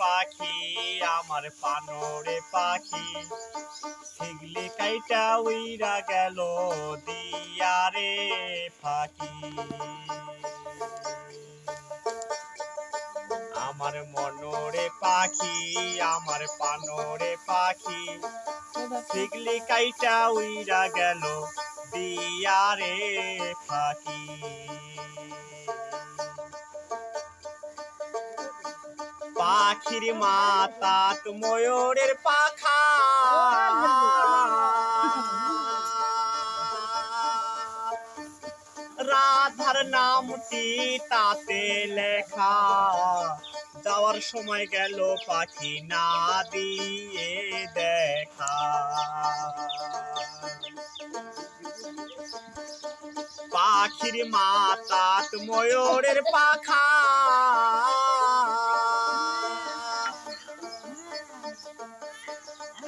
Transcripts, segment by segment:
পাখি আমার পানরে পাখি শিগলি কাইটা উইরা গেল দিয়ারে ফাঁকি আমার মনরে পাখি আমার পানরে পাখি শিগলি কাইটা উইরা গেল দিয়ারে ফাঁকি পাখির মাতাত ময়ূরের পাখা রাধার নামটি তাতে লেখা যাওয়ার সময় গেল পাখি না দিয়ে দেখা পাখির মাতাত ময়ূরের পাখা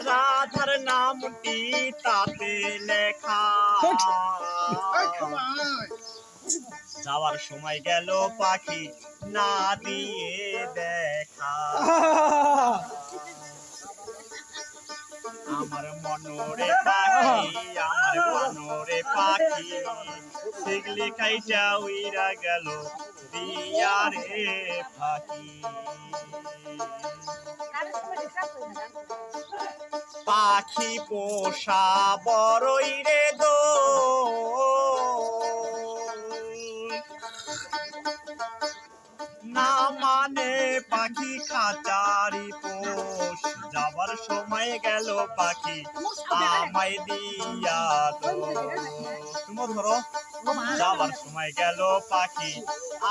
রাধার নামটি তাতে লেখা যাওয়ার সময় গেল পাখি না দিয়ে দেখা আমার মনরে পাখি আমার পানরে পাখি শিগলি খাইটা উইরা গেল দিয়ারে ফাঁকি পাখি পোষা বড়ই রে দো না মানে পাখি খাঁচারি পোষ যাবার সময় গেল পাখি আমায় দিয়া দো তুমি ধরো যাবার সময় গেল পাখি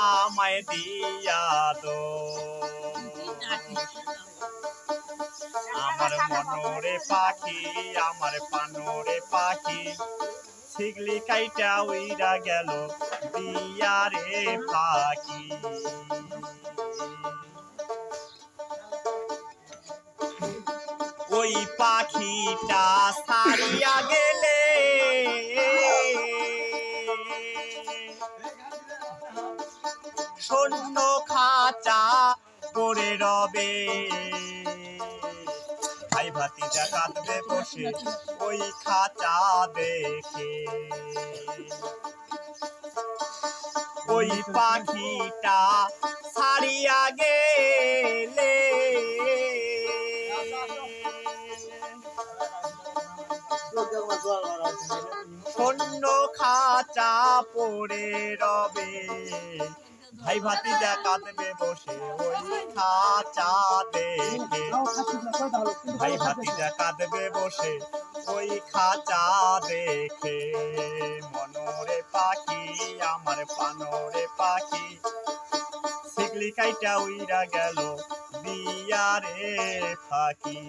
আমায় দিয়া দো আমার মনরে পাখি আমার পানরে পাখি শিগলি কাইটা উইরা গেল দিয়ারে পাখি ওই পাখিটা সারিয়া গেলে শূন্য খাঁচা পড়ে রবে ভাই ভাতিজা কাঁদবে বসে ওই খাঁচা দেখে ওই পাখিটা ছাড়িয়া গেলে শূন্য খাঁচা পড়ে রবে ভাই ভাতিজা কাঁদবে বসে ওই খাঁচা দেখে ভাই ভাতিজা কাঁদবে বসে ওই খাঁচা দেখে মনরে পাখি আমার পানরে পাখি শিগলি কাইটা উইরা গেল দিয়ারে ফাঁকি।